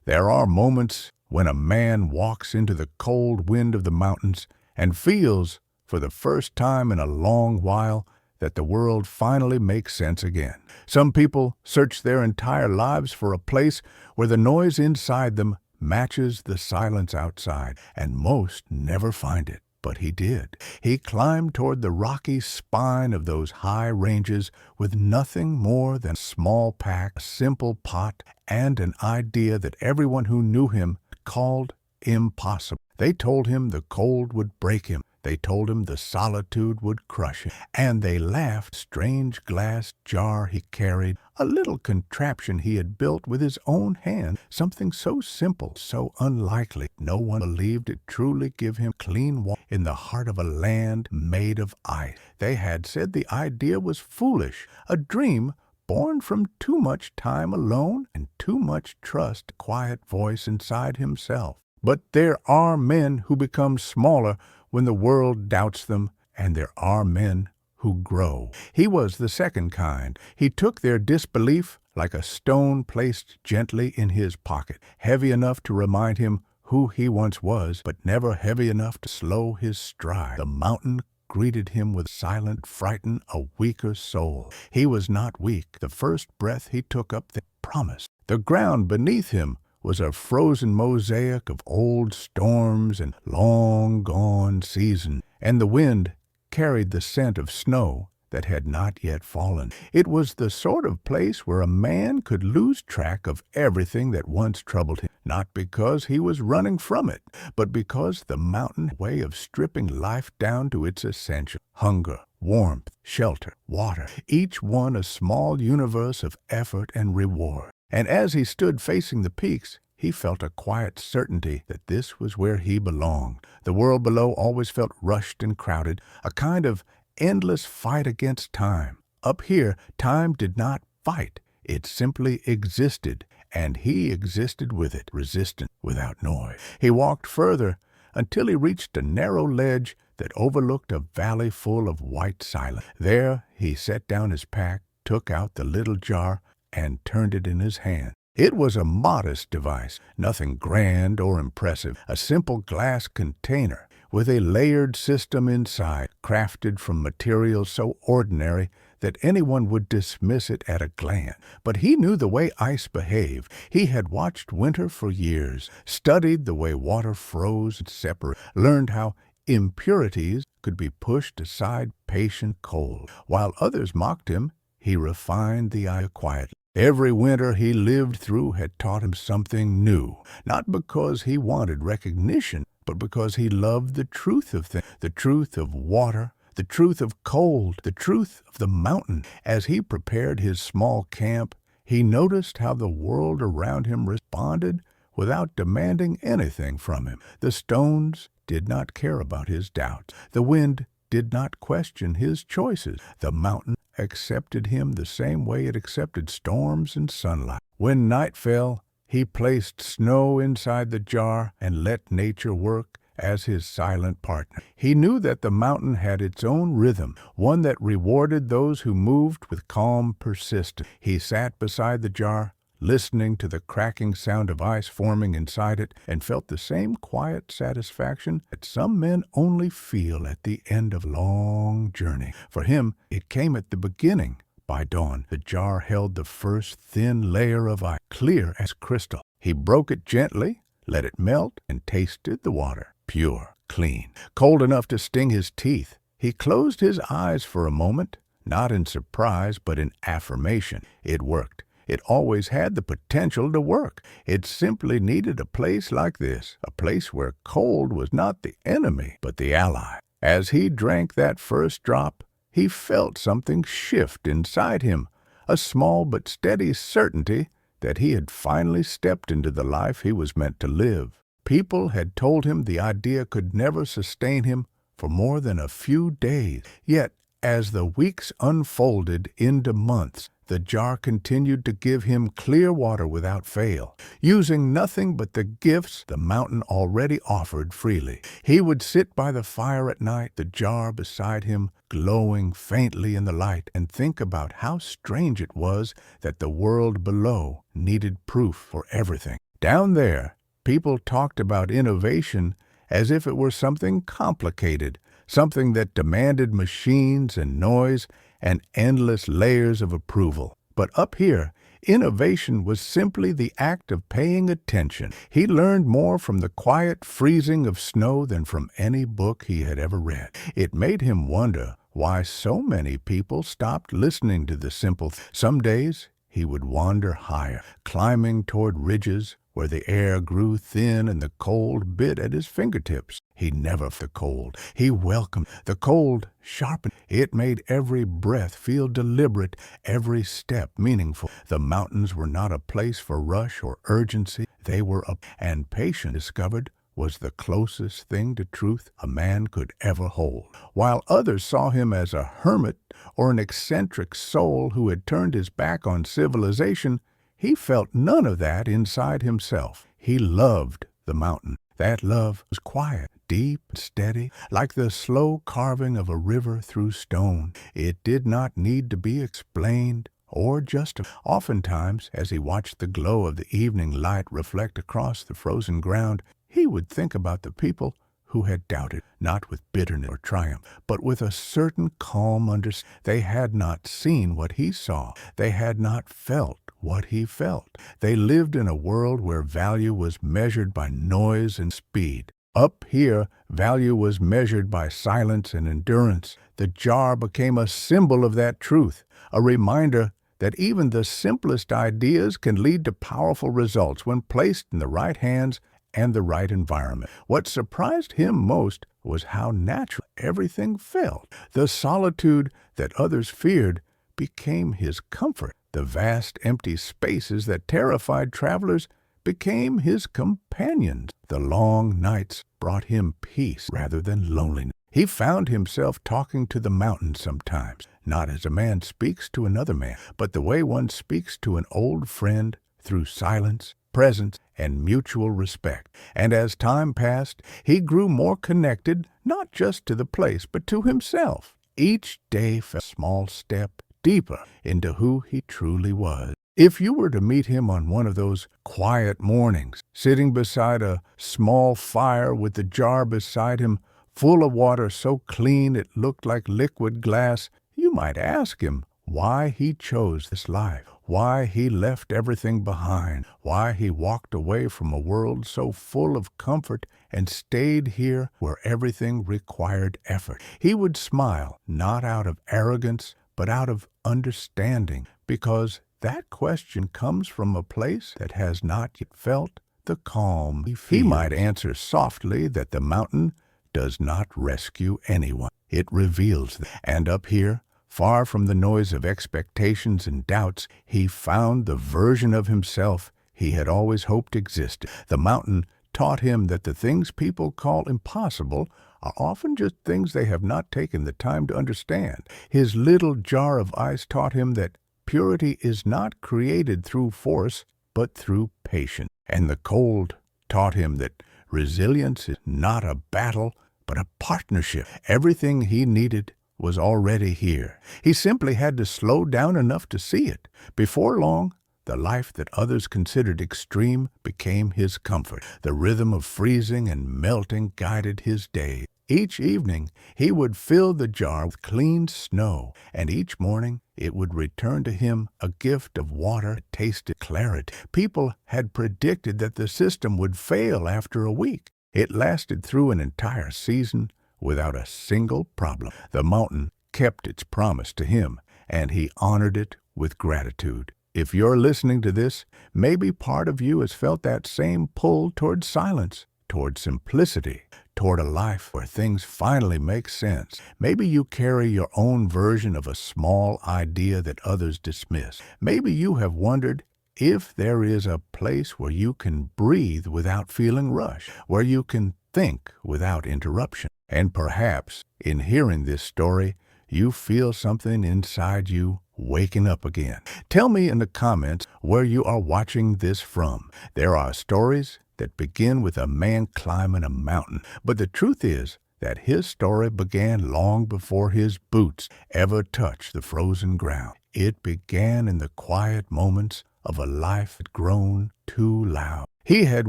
There are moments when a man walks into the cold wind of the mountains and feels, for the first time in a long while, that the world finally makes sense again. Some people search their entire lives for a place where the noise inside them matches the silence outside, and most never find it. But he did. He climbed toward the rocky spine of those high ranges with nothing more than a small pack, a simple pot, and an idea that everyone who knew him called impossible. They told him the cold would break him. They told him the solitude would crush him. And they laughed. Strange glass jar he carried, a little contraption he had built with his own hand, something so simple, so unlikely. No one believed it truly give him clean water in the heart of a land made of ice. They had said the idea was foolish, a dream born from too much time alone and too much trust, quiet voice inside himself. But there are men who become smaller when the world doubts them, and there are men who grow. He was the second kind. He took their disbelief like a stone placed gently in his pocket, heavy enough to remind him who he once was, but never heavy enough to slow his stride. The mountain greeted him with silent frighten, a weaker soul. He was not weak. The first breath he took up, they promised. The ground beneath him was a frozen mosaic of old storms and long-gone seasons, and the wind carried the scent of snow that had not yet fallen. It was the sort of place where a man could lose track of everything that once troubled him, not because he was running from it, but because the mountain way of stripping life down to its essential: hunger, warmth, shelter, water, each one a small universe of effort and reward. And as he stood facing the peaks, he felt a quiet certainty that this was where he belonged. The world below always felt rushed and crowded, a kind of endless fight against time. Up here, time did not fight. It simply existed, and he existed with it, resistant, without noise. He walked further until he reached a narrow ledge that overlooked a valley full of white silence. There he set down his pack, took out the little jar, and turned it in his hand. It was a modest device, nothing grand or impressive, a simple glass container with a layered system inside, crafted from materials so ordinary that anyone would dismiss it at a glance. But he knew the way ice behaved. He had watched winter for years, studied the way water froze and separated, learned how impurities could be pushed aside patient cold. While others mocked him, he refined the eye quietly. Every winter he lived through had taught him something new, not because he wanted recognition, but because he loved the truth of things, the truth of water, the truth of cold, the truth of the mountain. As he prepared his small camp, he noticed how the world around him responded without demanding anything from him. The stones did not care about his doubts. The wind did not question his choices. The mountain accepted him the same way it accepted storms and sunlight. When night fell, he placed snow inside the jar and let nature work as his silent partner. He knew that the mountain had its own rhythm, one that rewarded those who moved with calm persistence. He sat beside the jar, listening to the cracking sound of ice forming inside it, and felt the same quiet satisfaction that some men only feel at the end of a long journey. For him, it came at the beginning. By dawn, the jar held the first thin layer of ice, clear as crystal. He broke it gently, let it melt, and tasted the water, pure, clean, cold enough to sting his teeth. He closed his eyes for a moment, not in surprise, but in affirmation. It worked. It always had the potential to work. It simply needed a place like this, a place where cold was not the enemy, but the ally. As he drank that first drop, he felt something shift inside him, a small but steady certainty that he had finally stepped into the life he was meant to live. People had told him the idea could never sustain him for more than a few days. Yet, as the weeks unfolded into months, the jar continued to give him clear water without fail, using nothing but the gifts the mountain already offered freely. He would sit by the fire at night, the jar beside him, glowing faintly in the light, and think about how strange it was that the world below needed proof for everything. Down there, people talked about innovation as if it were something complicated, something that demanded machines and noise and endless layers of approval. But up here, innovation was simply the act of paying attention. He learned more from the quiet freezing of snow than from any book he had ever read. It made him wonder why so many people stopped listening to the simple. Some days he would wander higher, climbing toward ridges where the air grew thin and the cold bit at his fingertips. He never the cold. He welcomed the cold, sharpened. It made every breath feel deliberate, every step meaningful. The mountains were not a place for rush or urgency. They were and patience discovered was the closest thing to truth a man could ever hold. While others saw him as a hermit or an eccentric soul who had turned his back on civilization, he felt none of that inside himself. He loved the mountain. That love was quiet, deep, steady, like the slow carving of a river through stone. It did not need to be explained or justified. Oftentimes, as he watched the glow of the evening light reflect across the frozen ground, he would think about the people who had doubted, not with bitterness or triumph, but with a certain calm understanding. They had not seen what he saw. They had not felt what he felt. They lived in a world where value was measured by noise and speed. Up here, value was measured by silence and endurance. The jar became a symbol of that truth, a reminder that even the simplest ideas can lead to powerful results when placed in the right hands and the right environment. What surprised him most was how natural everything felt. The solitude that others feared became his comfort. The vast empty spaces that terrified travelers became his companions. The long nights brought him peace rather than loneliness. He found himself talking to the mountains sometimes, not as a man speaks to another man, but the way one speaks to an old friend, through silence, presence, and mutual respect. And as time passed, he grew more connected, not just to the place, but to himself. Each day fell a small step deeper into who he truly was. If you were to meet him on one of those quiet mornings, sitting beside a small fire with the jar beside him, full of water so clean it looked like liquid glass, you might ask him why he chose this life, why he left everything behind, why he walked away from a world so full of comfort and stayed here where everything required effort. He would smile, not out of arrogance, but out of understanding, because that question comes from a place that has not yet felt the calm he feels. He might answer softly that the mountain does not rescue anyone. It reveals them. And up here, far from the noise of expectations and doubts, he found the version of himself he had always hoped existed. The mountain taught him that the things people call impossible are often just things they have not taken the time to understand. His little jar of ice taught him that purity is not created through force, but through patience. And the cold taught him that resilience is not a battle, but a partnership. Everything he needed was already here. He simply had to slow down enough to see it. Before long, the life that others considered extreme became his comfort. The rhythm of freezing and melting guided his day. Each evening, he would fill the jar with clean snow, and each morning it would return to him a gift of water that tasted clarity. People had predicted that the system would fail after a week. It lasted through an entire season without a single problem. The mountain kept its promise to him, and he honored it with gratitude. If you're listening to this, maybe part of you has felt that same pull toward silence, toward simplicity, toward a life where things finally make sense. Maybe you carry your own version of a small idea that others dismiss. Maybe you have wondered if there is a place where you can breathe without feeling rushed, where you can think without interruption. And perhaps, in hearing this story, you feel something inside you waking up again. Tell me in the comments where you are watching this from. There are stories that begin with a man climbing a mountain, but the truth is that his story began long before his boots ever touched the frozen ground. It began in the quiet moments of a life had grown too loud. He had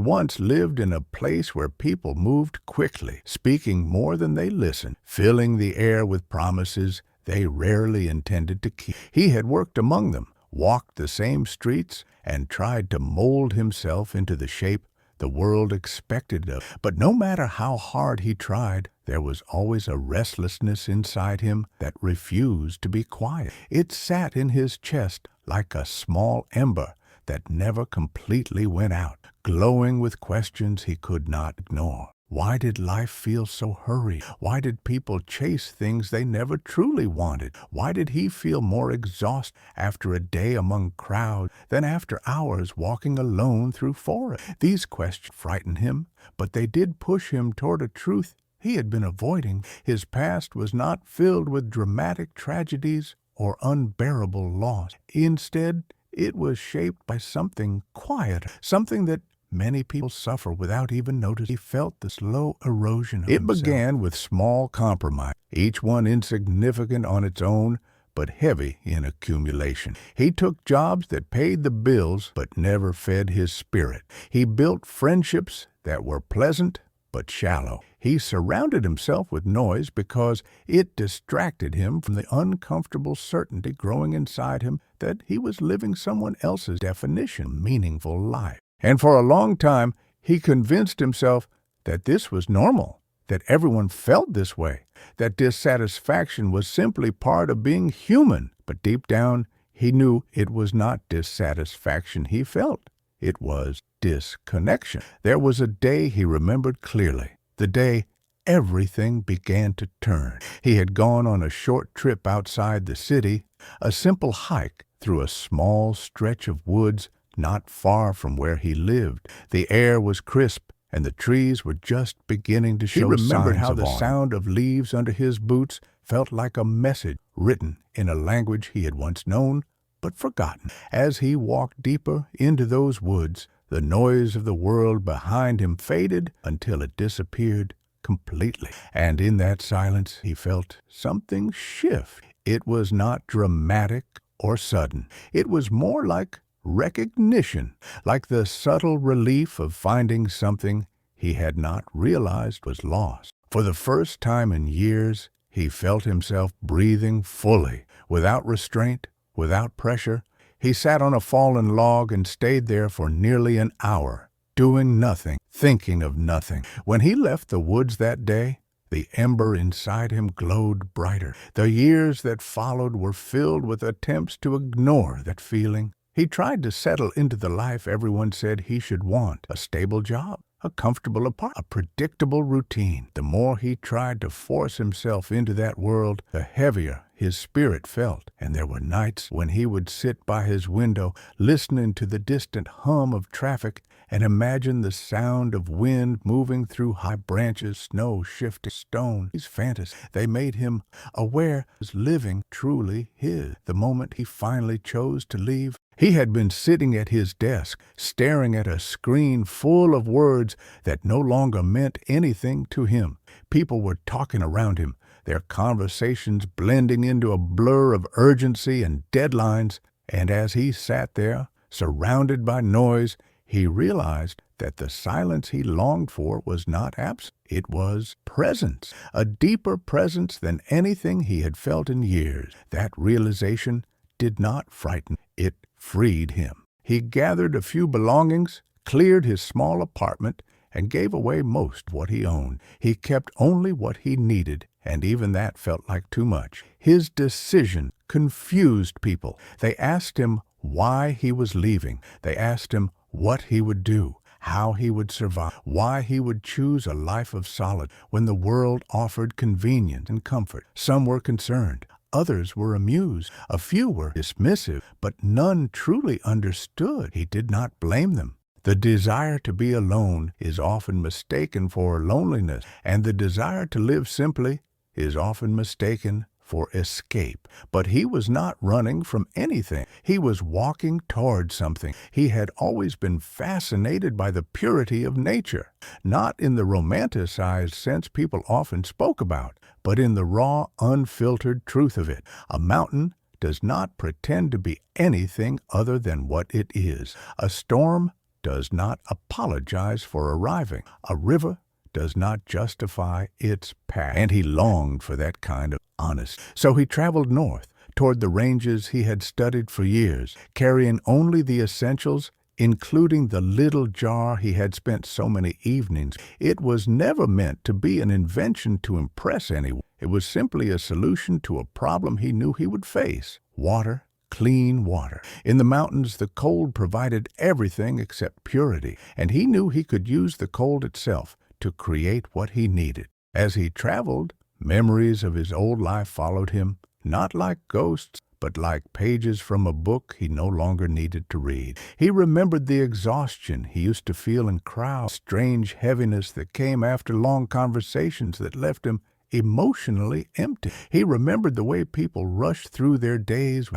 once lived in a place where people moved quickly, speaking more than they listened, filling the air with promises they rarely intended to keep. He had worked among them, walked the same streets, and tried to mold himself into the shape the world expected of him. But no matter how hard he tried, there was always a restlessness inside him that refused to be quiet. It sat in his chest like a small ember that never completely went out, glowing with questions he could not ignore. Why did life feel so hurried? Why did people chase things they never truly wanted? Why did he feel more exhausted after a day among crowds than after hours walking alone through forests? These questions frightened him, but they did push him toward a truth he had been avoiding. His past was not filled with dramatic tragedies or unbearable loss. Instead, it was shaped by something quieter, something that many people suffer without even noticing. He felt the slow erosion of himself. It began with small compromise, each one insignificant on its own, but heavy in accumulation. He took jobs that paid the bills but never fed his spirit. He built friendships that were pleasant but shallow. He surrounded himself with noise because it distracted him from the uncomfortable certainty growing inside him that he was living someone else's definition of meaningful life. And for a long time, he convinced himself that this was normal, that everyone felt this way, that dissatisfaction was simply part of being human. But deep down, he knew it was not dissatisfaction he felt. It was disconnection. There was a day he remembered clearly, the day everything began to turn. He had gone on a short trip outside the city, a simple hike through a small stretch of woods not far from where he lived. The air was crisp, and the trees were just beginning to show signs of autumn. He remembered how the sound of leaves under his boots felt like a message written in a language he had once known but forgotten. As he walked deeper into those woods, the noise of the world behind him faded until it disappeared completely. And in that silence, he felt something shift. It was not dramatic or sudden. It was more like recognition, like the subtle relief of finding something he had not realized was lost. For the first time in years, he felt himself breathing fully, without restraint, without pressure. He sat on a fallen log and stayed there for nearly an hour, doing nothing, thinking of nothing. When he left the woods that day, the ember inside him glowed brighter. The years that followed were filled with attempts to ignore that feeling. He tried to settle into the life everyone said he should want, a stable job, a comfortable apartment, a predictable routine. The more he tried to force himself into that world, the heavier his spirit felt. And there were nights when he would sit by his window, listening to the distant hum of traffic and imagine the sound of wind moving through high branches, snow shifting stone. These fantasies, they made him aware he was living truly his. The moment he finally chose to leave, he had been sitting at his desk, staring at a screen full of words that no longer meant anything to him. People were talking around him, their conversations blending into a blur of urgency and deadlines. And as he sat there, surrounded by noise, he realized that the silence he longed for was not absence. It was presence, a deeper presence than anything he had felt in years. That realization did not frighten, it freed him. He gathered a few belongings, cleared his small apartment, and gave away most of what he owned. He kept only what he needed, and even that felt like too much. His decision confused people. They asked him why he was leaving. They asked him what he would do, how he would survive, why he would choose a life of solitude when the world offered convenience and comfort. Some were concerned. Others were amused. A few were dismissive, but none truly understood. He did not blame them. The desire to be alone is often mistaken for loneliness, and the desire to live simply is often mistaken for escape. But he was not running from anything. He was walking toward something. He had always been fascinated by the purity of nature, not in the romanticized sense people often spoke about, but in the raw, unfiltered truth of it. A mountain does not pretend to be anything other than what it is. A storm does not apologize for arriving. A river does not justify its path. And he longed for that kind of honesty. So he traveled north, toward the ranges he had studied for years, carrying only the essentials, including the little jar he had spent so many evenings. It was never meant to be an invention to impress anyone. It was simply a solution to a problem he knew he would face: water, clean water. In the mountains, the cold provided everything except purity, and he knew he could use the cold itself to create what he needed. As he traveled, memories of his old life followed him, not like ghosts, but like pages from a book he no longer needed to read. He remembered the exhaustion he used to feel in crowds, strange heaviness that came after long conversations that left him emotionally empty. He remembered the way people rushed through their days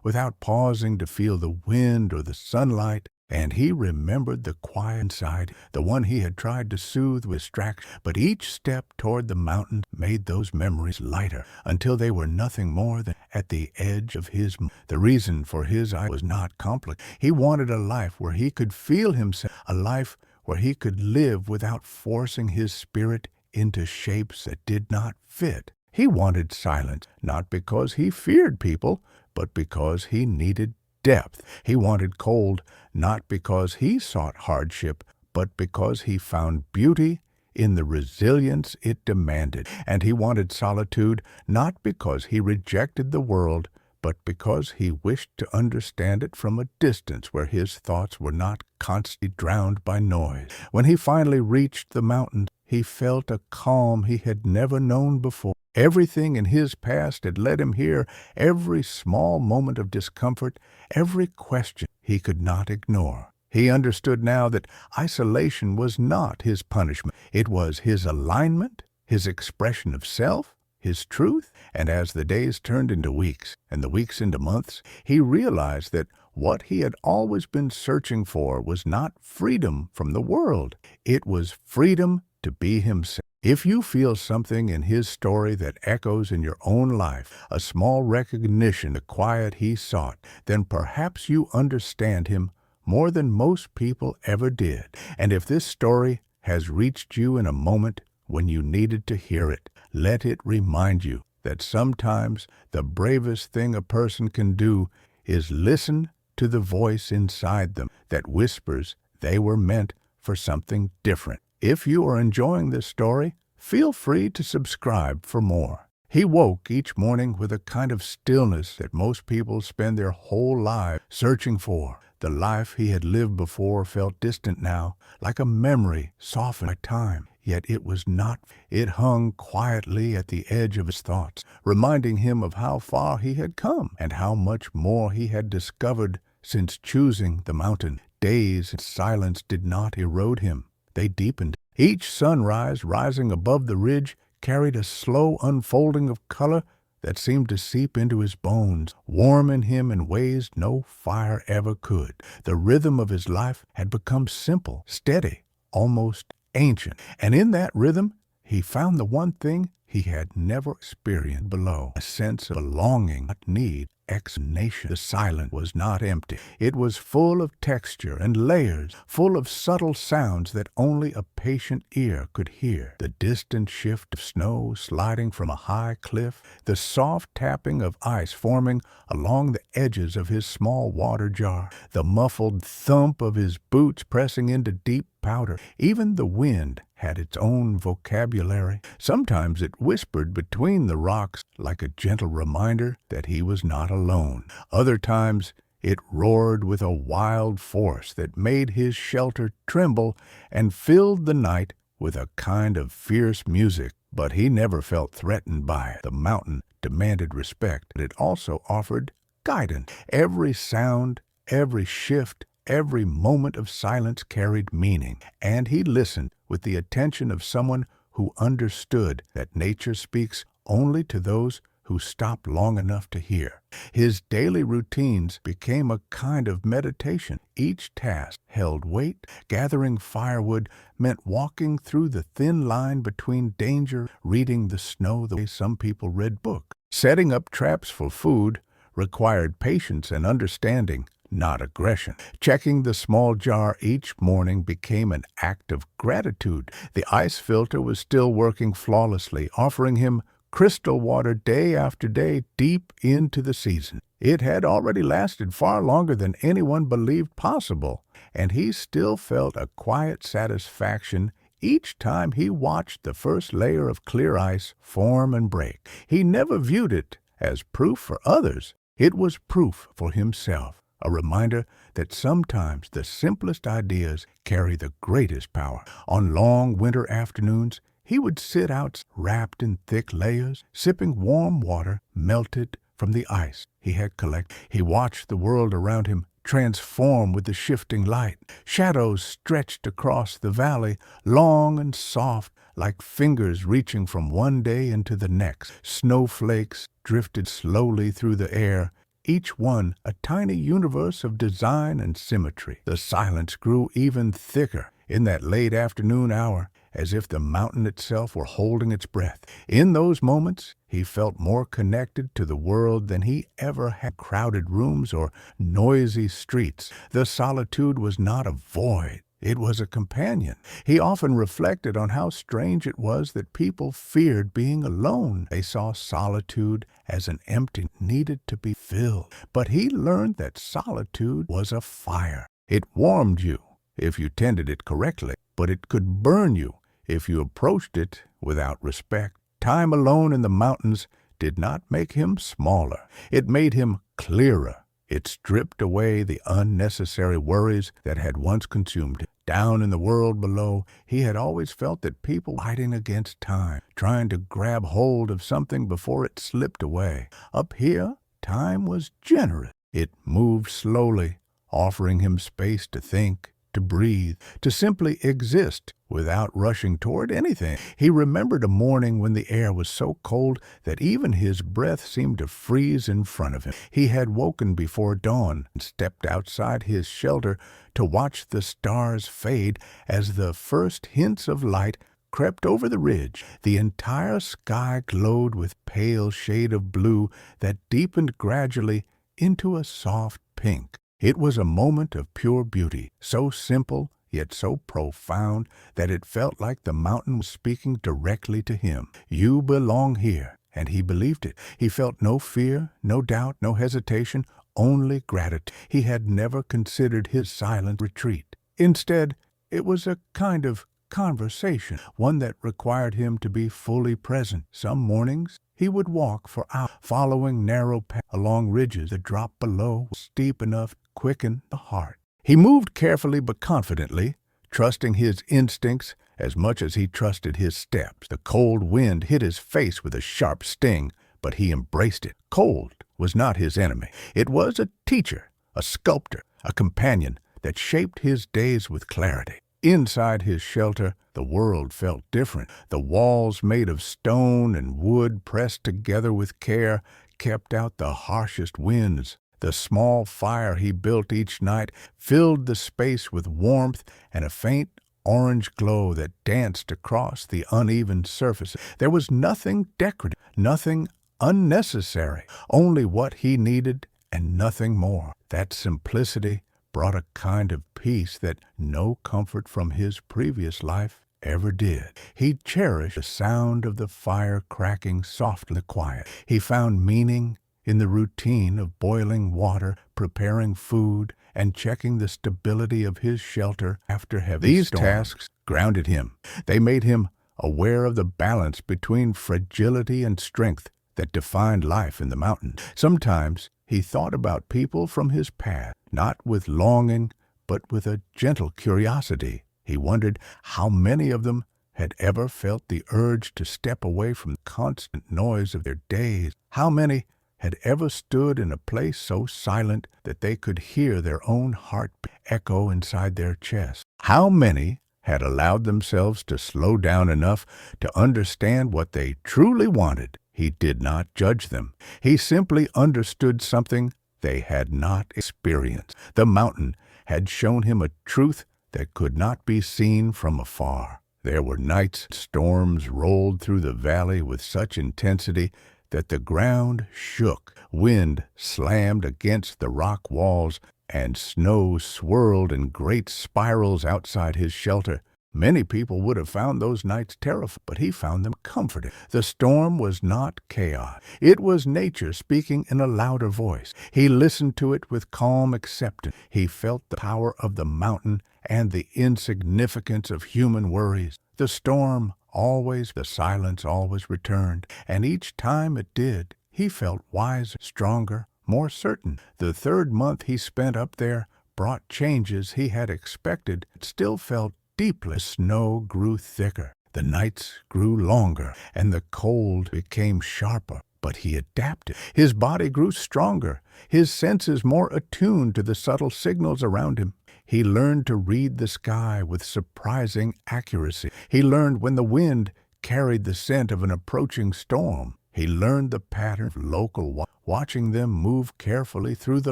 without pausing to feel the wind or the sunlight. And he remembered the quiet inside, the one he had tried to soothe with distraction. But each step toward the mountain made those memories lighter, until they were nothing more than at the edge of his mind. The reason for his eye was not complicated. He wanted a life where he could feel himself, a life where he could live without forcing his spirit into shapes that did not fit. He wanted silence, not because he feared people, but because he needed depth. He wanted cold, not because he sought hardship, but because he found beauty in the resilience it demanded. And he wanted solitude, not because he rejected the world, but because he wished to understand it from a distance where his thoughts were not constantly drowned by noise. When he finally reached the mountains, he felt a calm he had never known before. Everything in his past had led him here, every small moment of discomfort, every question he could not ignore. He understood now that isolation was not his punishment. It was his alignment, his expression of self, his truth. And as the days turned into weeks, and the weeks into months, he realized that what he had always been searching for was not freedom from the world. It was freedom to be himself. If you feel something in his story that echoes in your own life, a small recognition, the quiet he sought, then perhaps you understand him more than most people ever did. And if this story has reached you in a moment when you needed to hear it, let it remind you that sometimes the bravest thing a person can do is listen to the voice inside them that whispers they were meant for something different. If you are enjoying this story, feel free to subscribe for more. He woke each morning with a kind of stillness that most people spend their whole lives searching for. The life he had lived before felt distant now, like a memory softened by time. Yet it was not. It hung quietly at the edge of his thoughts, reminding him of how far he had come and how much more he had discovered since choosing the mountain. Days in silence did not erode him. They deepened. Each sunrise rising above the ridge carried a slow unfolding of color that seemed to seep into his bones, warm in him in ways no fire ever could. The rhythm of his life had become simple, steady, almost ancient. And in that rhythm, he found the one thing he had never experienced below, a sense of belonging, not need, explanation. The silence was not empty. It was full of texture and layers, full of subtle sounds that only a patient ear could hear. The distant shift of snow sliding from a high cliff, the soft tapping of ice forming along the edges of his small water jar, the muffled thump of his boots pressing into deep powder. Even the wind had its own vocabulary. Sometimes it whispered between the rocks like a gentle reminder that he was not alone. Other times it roared with a wild force that made his shelter tremble and filled the night with a kind of fierce music. But he never felt threatened by it. The mountain demanded respect, but it also offered guidance. Every sound, every shift, every moment of silence carried meaning, and he listened with the attention of someone who understood that nature speaks only to those who stop long enough to hear. His daily routines became a kind of meditation. Each task held weight. Gathering firewood meant walking through the thin line between danger, reading the snow the way some people read books. Setting up traps for food required patience and understanding, not aggression. Checking the small jar each morning became an act of gratitude. The ice filter was still working flawlessly, offering him crystal water day after day deep into the season. It had already lasted far longer than anyone believed possible, and he still felt a quiet satisfaction each time he watched the first layer of clear ice form and break. He never viewed it as proof for others. It was proof for himself, a reminder that sometimes the simplest ideas carry the greatest power. On long winter afternoons, he would sit out wrapped in thick layers, sipping warm water melted from the ice he had collected. He watched the world around him transform with the shifting light. Shadows stretched across the valley, long and soft, like fingers reaching from one day into the next. Snowflakes drifted slowly through the air, each one a tiny universe of design and symmetry. The silence grew even thicker in that late afternoon hour, as if the mountain itself were holding its breath. In those moments, he felt more connected to the world than he ever had. Crowded rooms or noisy streets. The solitude was not a void. It was a companion. He often reflected on how strange it was that people feared being alone. They saw solitude as an empty needed to be filled. But he learned that solitude was a fire. It warmed you if you tended it correctly, but it could burn you if you approached it without respect. Time alone in the mountains did not make him smaller. It made him clearer. It stripped away the unnecessary worries that had once consumed him. Down in the world below, he had always felt that people were fighting against time, trying to grab hold of something before it slipped away. Up here, time was generous. It moved slowly, offering him space to think, to breathe, to simply exist without rushing toward anything. He remembered a morning when the air was so cold that even his breath seemed to freeze in front of him. He had woken before dawn and stepped outside his shelter to watch the stars fade as the first hints of light crept over the ridge. The entire sky glowed with pale shade of blue that deepened gradually into a soft pink. It was a moment of pure beauty, so simple yet so profound that it felt like the mountain was speaking directly to him. You belong here, and he believed it. He felt no fear, no doubt, no hesitation, only gratitude. He had never considered his silent retreat. Instead, it was a kind of conversation, one that required him to be fully present. Some mornings, he would walk for hours, following narrow paths along ridges. The drop below was steep enough to quicken the heart. He moved carefully but confidently, trusting his instincts as much as he trusted his steps. The cold wind hit his face with a sharp sting, but he embraced it. Cold was not his enemy. It was a teacher, a sculptor, a companion that shaped his days with clarity. Inside his shelter, the world felt different. The walls, made of stone and wood pressed together with care, kept out the harshest winds. The small fire he built each night filled the space with warmth and a faint orange glow that danced across the uneven surface. There was nothing decorative, nothing unnecessary, only what he needed and nothing more. That simplicity brought a kind of peace that no comfort from his previous life ever did. He cherished the sound of the fire cracking softly quiet. He found meaning in the routine of boiling water, preparing food, and checking the stability of his shelter after heavy storms. These tasks grounded him. They made him aware of the balance between fragility and strength that defined life in the mountains. Sometimes he thought about people from his past, not with longing, but with a gentle curiosity. He wondered how many of them had ever felt the urge to step away from the constant noise of their days. How many had ever stood in a place so silent that they could hear their own heart echo inside their chest. How many had allowed themselves to slow down enough to understand what they truly wanted. He did not judge them. He simply understood something they had not experienced. The mountain had shown him a truth that could not be seen from afar. There were nights storms rolled through the valley with such intensity that the ground shook, wind slammed against the rock walls, and snow swirled in great spirals outside his shelter. Many people would have found those nights terrifying, but he found them comforting. The storm was not chaos. It was nature speaking in a louder voice. He listened to it with calm acceptance. He felt the power of the mountain and the insignificance of human worries. The storm the silence always returned, and each time it did, he felt wiser, stronger, more certain. The third month he spent up there brought changes he had expected, but still felt deeply. The snow grew thicker, the nights grew longer, and the cold became sharper. But he adapted. His body grew stronger, his senses more attuned to the subtle signals around him. He learned to read the sky with surprising accuracy. He learned when the wind carried the scent of an approaching storm. He learned the pattern of local watching them move carefully through the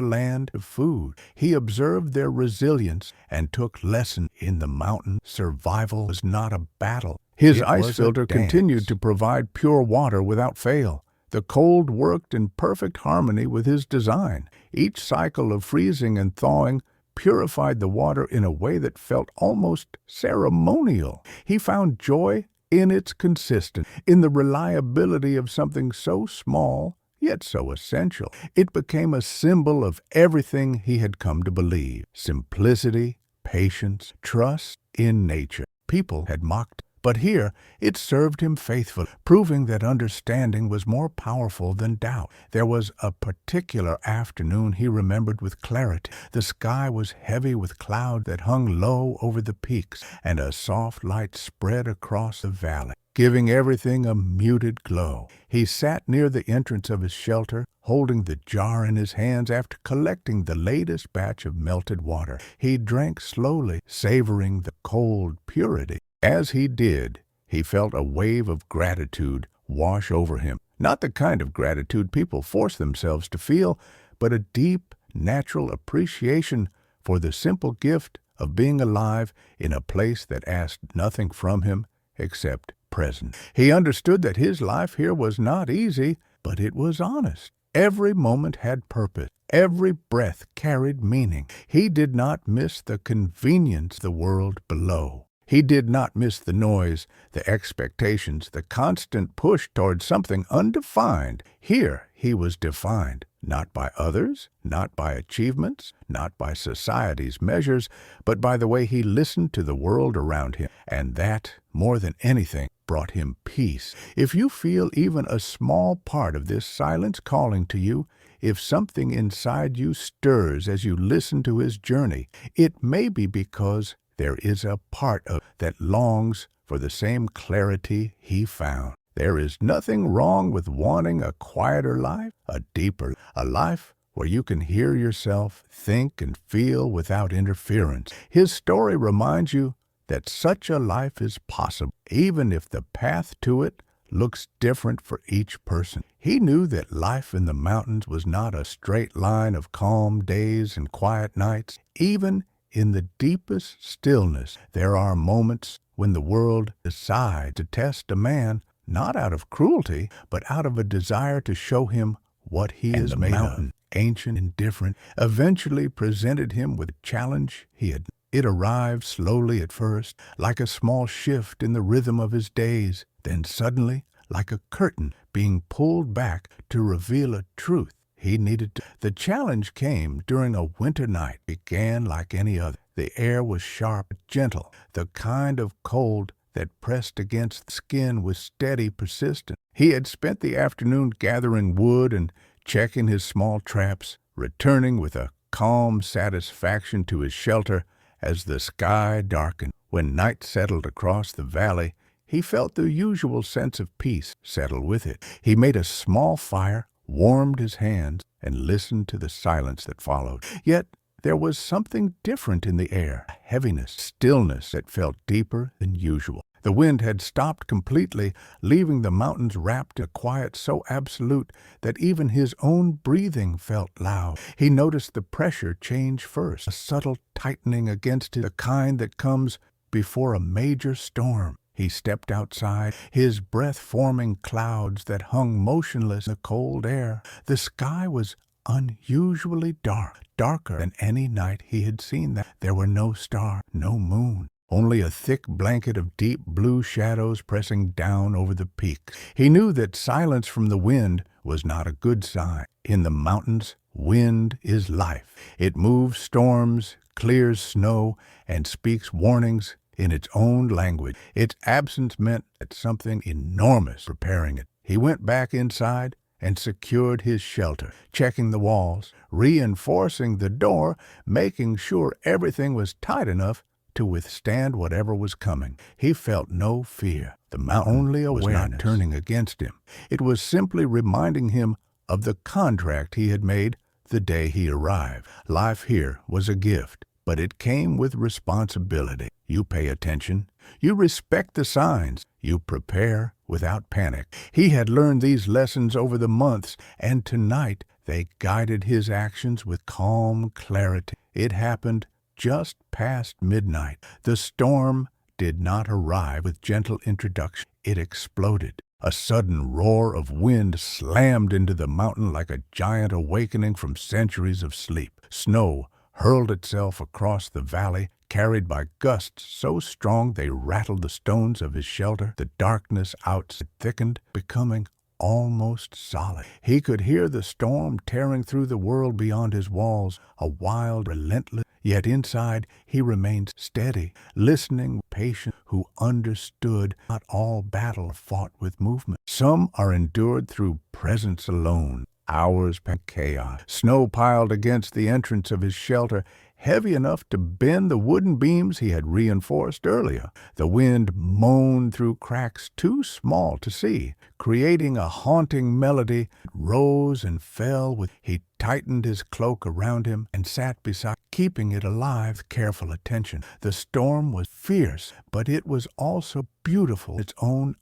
land of food. He observed their resilience and took lessons in the mountain. Survival was not a battle. His ice filter continued to provide pure water without fail. The cold worked in perfect harmony with his design. Each cycle of freezing and thawing purified the water in a way that felt almost ceremonial. He found joy in its consistency, in the reliability of something so small yet so essential. It became a symbol of everything he had come to believe: simplicity, patience, trust in nature. People had mocked, but here it served him faithfully, proving that understanding was more powerful than doubt. There was a particular afternoon he remembered with clarity. The sky was heavy with cloud that hung low over the peaks, and a soft light spread across the valley, giving everything a muted glow. He sat near the entrance of his shelter, holding the jar in his hands after collecting the latest batch of melted water. He drank slowly, savoring the cold purity. As he did, he felt a wave of gratitude wash over him. Not the kind of gratitude people force themselves to feel, but a deep, natural appreciation for the simple gift of being alive in a place that asked nothing from him except presence. He understood that his life here was not easy, but it was honest. Every moment had purpose. Every breath carried meaning. He did not miss the convenience of the world below. He did not miss the noise, the expectations, the constant push toward something undefined. Here he was defined, not by others, not by achievements, not by society's measures, but by the way he listened to the world around him. And that, more than anything, brought him peace. If you feel even a small part of this silence calling to you, if something inside you stirs as you listen to his journey, it may be because there is a part of that longs for the same clarity he found. There is nothing wrong with wanting a quieter life, a life where you can hear yourself, think, and feel without interference. His story reminds you that such a life is possible, even if the path to it looks different for each person. He knew that life in the mountains was not a straight line of calm days and quiet nights. Even in the deepest stillness, there are moments when the world decides to test a man, not out of cruelty, but out of a desire to show him what he is made of. Ancient and different, eventually presented him with a challenge he had. It arrived slowly at first, like a small shift in the rhythm of his days, then suddenly, like a curtain being pulled back to reveal a truth he needed to. The challenge came during a winter night, began like any other. The air was sharp, gentle, the kind of cold that pressed against the skin with steady persistence. He had spent the afternoon gathering wood and checking his small traps, returning with a calm satisfaction to his shelter as the sky darkened. When night settled across the valley, he felt the usual sense of peace settle with it. He made a small fire, warmed his hands, and listened to the silence that followed. Yet there was something different in the air, a heaviness, stillness that felt deeper than usual. The wind had stopped completely, leaving the mountains wrapped in a quiet so absolute that even his own breathing felt loud. He noticed the pressure change first, a subtle tightening against the kind that comes before a major storm. He stepped outside, his breath forming clouds that hung motionless in the cold air. The sky was unusually dark, darker than any night he had seen. There were no stars, no moon, only a thick blanket of deep blue shadows pressing down over the peaks. He knew that silence from the wind was not a good sign. In the mountains, wind is life. It moves storms, clears snow, and speaks warnings in its own language. Its absence meant that something enormous was preparing it. He went back inside and secured his shelter, checking the walls, reinforcing the door, making sure everything was tight enough to withstand whatever was coming. He felt no fear. The mountain only was not turning against him. It was simply reminding him of the contract he had made the day he arrived. Life here was a gift, but it came with responsibility. You pay attention. You respect the signs. You prepare without panic. He had learned these lessons over the months, and tonight they guided his actions with calm clarity. It happened just past midnight. The storm did not arrive with gentle introduction. It exploded. A sudden roar of wind slammed into the mountain like a giant awakening from centuries of sleep. Snow hurled itself across the valley, carried by gusts so strong they rattled the stones of his shelter. The darkness outside thickened, becoming almost solid. He could hear the storm tearing through the world beyond his walls, a wild, relentless. Yet inside he remained steady, listening, patient, who understood not all battle fought with movement. Some are endured through presence alone. Hours past chaos. Snow piled against the entrance of his shelter, heavy enough to bend the wooden beams he had reinforced earlier. The wind moaned through cracks too small to see, creating a haunting melody. It rose and fell with. He tightened his cloak around him and sat beside, keeping it alive with careful attention. The storm was fierce, but it was also beautiful in its own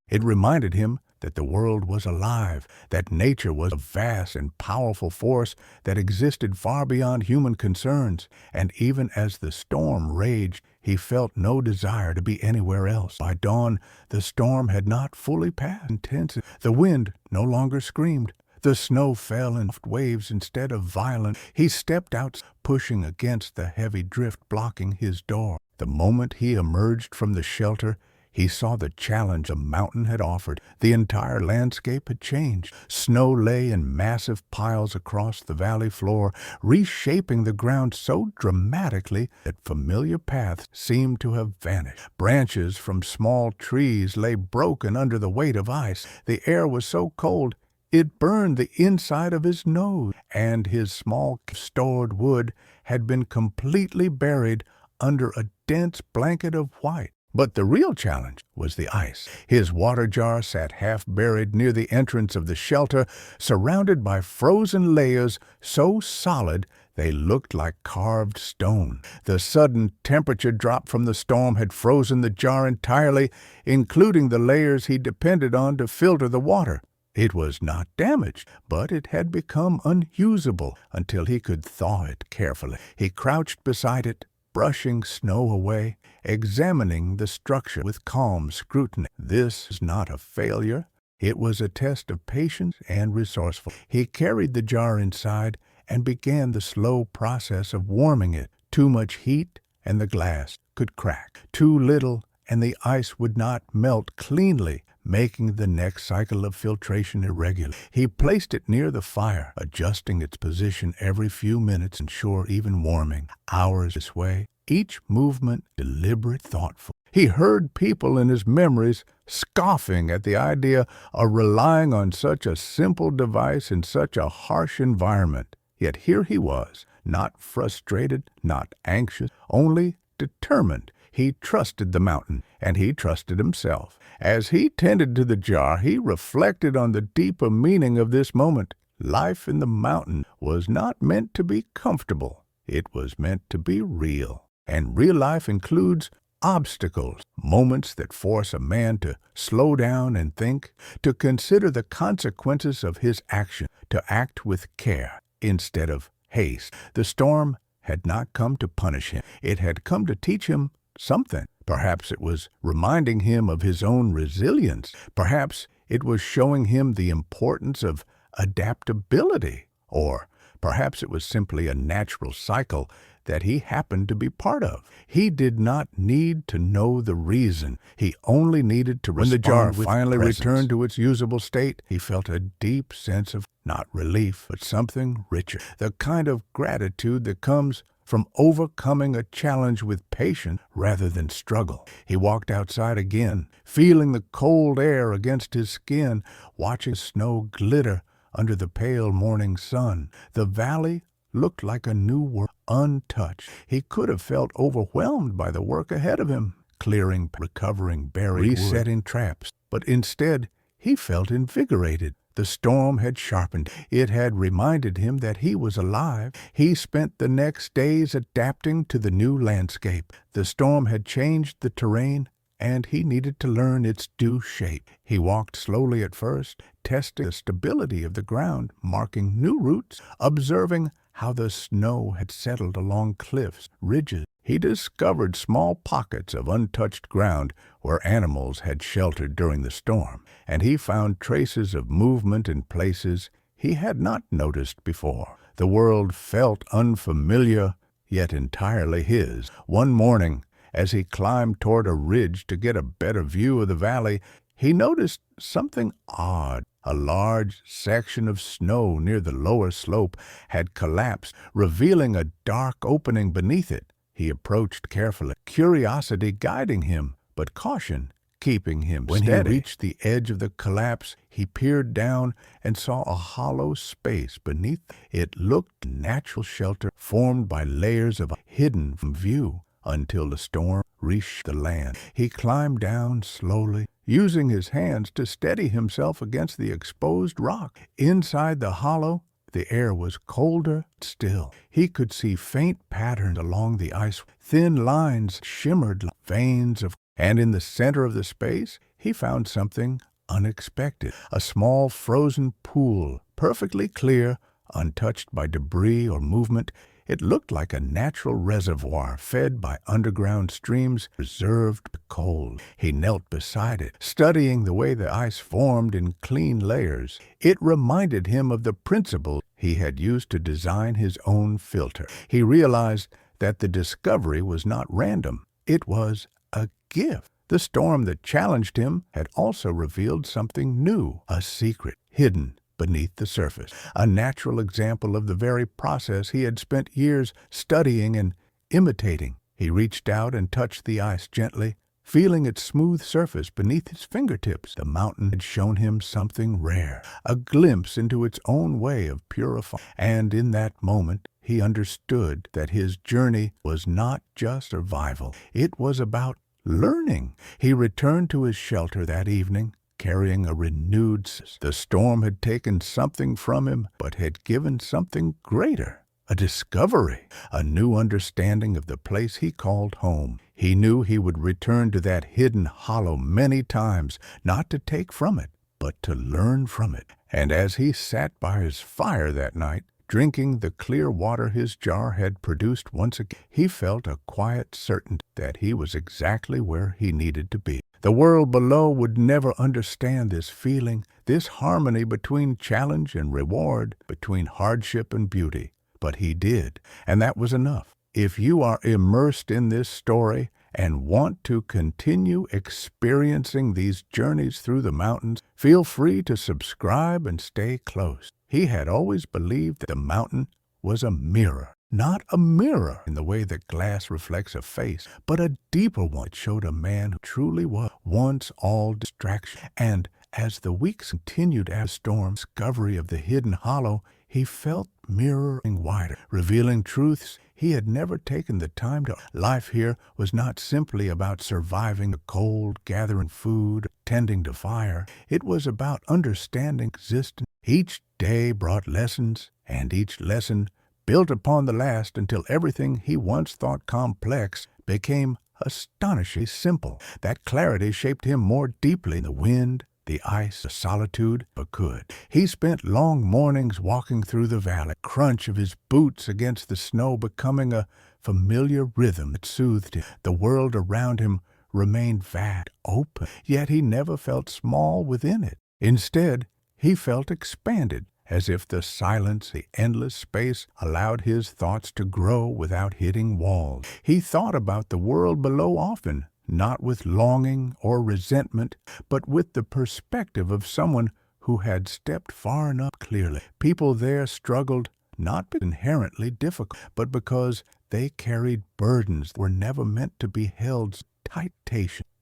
It reminded him that the world was alive, that nature was a vast and powerful force that existed far beyond human concerns, and even as the storm raged, he felt no desire to be anywhere else. By dawn, the storm had not fully passed intensity. The wind no longer screamed. The snow fell in soft waves instead of violent. He stepped out, pushing against the heavy drift blocking his door. The moment he emerged from the shelter, he saw the challenge the mountain had offered. The entire landscape had changed. Snow lay in massive piles across the valley floor, reshaping the ground so dramatically that familiar paths seemed to have vanished. Branches from small trees lay broken under the weight of ice. The air was so cold it burned the inside of his nose, and his small stored wood had been completely buried under a dense blanket of white. But the real challenge was the ice. His water jar sat half-buried near the entrance of the shelter, surrounded by frozen layers so solid they looked like carved stone. The sudden temperature drop from the storm had frozen the jar entirely, including the layers he depended on to filter the water. It was not damaged, but it had become unusable until he could thaw it carefully. He crouched beside it, brushing snow away, examining the structure with calm scrutiny. This was not a failure. It was a test of patience and resourcefulness. He carried the jar inside and began the slow process of warming it. Too much heat and the glass could crack. Too little and the ice would not melt cleanly, making the next cycle of filtration irregular. He placed it near the fire, adjusting its position every few minutes to ensure even warming. Hours this way, each movement deliberate, thoughtful. He heard people in his memories scoffing at the idea of relying on such a simple device in such a harsh environment. Yet here he was, not frustrated, not anxious, only determined. He trusted the mountain, and he trusted himself. As he tended to the jar, he reflected on the deeper meaning of this moment. Life in the mountain was not meant to be comfortable. It was meant to be real. And real life includes obstacles, moments that force a man to slow down and think, to consider the consequences of his action, to act with care instead of haste. The storm had not come to punish him. It had come to teach him something. Perhaps it was reminding him of his own resilience. Perhaps it was showing him the importance of adaptability. Or perhaps it was simply a natural cycle that he happened to be part of. He did not need to know the reason. He only needed to respond. When the jar finally returned to its usable state, he felt a deep sense of not relief, but something richer. The kind of gratitude that comes from overcoming a challenge with patience rather than struggle. He walked outside again, feeling the cold air against his skin, watching snow glitter under the pale morning sun. The valley looked like a new world, untouched. He could have felt overwhelmed by the work ahead of him, clearing, recovering buried wood, resetting traps. But instead, he felt invigorated. The storm had sharpened. It had reminded him that he was alive. He spent the next days adapting to the new landscape. The storm had changed the terrain, and he needed to learn its due shape. He walked slowly at first, testing the stability of the ground, marking new routes, observing how the snow had settled along cliffs, ridges. He discovered small pockets of untouched ground where animals had sheltered during the storm, and he found traces of movement in places he had not noticed before. The world felt unfamiliar, yet entirely his. One morning, as he climbed toward a ridge to get a better view of the valley, he noticed something odd. A large section of snow near the lower slope had collapsed, revealing a dark opening beneath it. He approached carefully, curiosity guiding him, but caution keeping him steady. When he reached the edge of the collapse, he peered down and saw a hollow space beneath. It looked natural shelter formed by layers of hidden from view until the storm reached the land. He climbed down slowly, using his hands to steady himself against the exposed rock. Inside the hollow, the air was colder still. He could see faint patterns along the ice. Thin lines shimmered like veins of, and in the center of the space, he found something unexpected. A small frozen pool, perfectly clear, untouched by debris or movement. It looked like a natural reservoir fed by underground streams reserved for cold. He knelt beside it, studying the way the ice formed in clean layers. It reminded him of the principles he had used to design his own filter. He realized that the discovery was not random. It was a gift. The storm that challenged him had also revealed something new, a secret hidden beneath the surface, a natural example of the very process he had spent years studying and imitating. He reached out and touched the ice gently, feeling its smooth surface beneath his fingertips. The mountain had shown him something rare, a glimpse into its own way of purifying. And in that moment, he understood that his journey was not just survival. It was about learning. He returned to his shelter that evening, carrying a renewed sense. The storm had taken something from him, but had given something greater, a discovery, a new understanding of the place he called home. He knew he would return to that hidden hollow many times, not to take from it, but to learn from it. And as he sat by his fire that night, drinking the clear water his jar had produced once again, he felt a quiet certainty that he was exactly where he needed to be. The world below would never understand this feeling, this harmony between challenge and reward, between hardship and beauty. But he did, and that was enough. If you are immersed in this story and want to continue experiencing these journeys through the mountains, feel free to subscribe and stay close. He had always believed that the mountain was a mirror. Not a mirror in the way that glass reflects a face, but a deeper one that showed a man who truly was once all distraction. And as the weeks continued after the storm, discovery of the hidden hollow, he felt mirroring wider, revealing truths he had never taken the time to. Life here was not simply about surviving the cold, gathering food, tending to fire. It was about understanding existence. Each day brought lessons, and each lesson built upon the last until everything he once thought complex became astonishingly simple. That clarity shaped him more deeply than the wind, the ice, the solitude, but could. He spent long mornings walking through the valley, crunch of his boots against the snow becoming a familiar rhythm that soothed him. The world around him remained vast, open, yet he never felt small within it. Instead, he felt expanded, as if the silence, the endless space, allowed his thoughts to grow without hitting walls. He thought about the world below often, not with longing or resentment, but with the perspective of someone who had stepped far enough clearly. People there struggled not because inherently difficult, but because they carried burdens that were never meant to be held tight.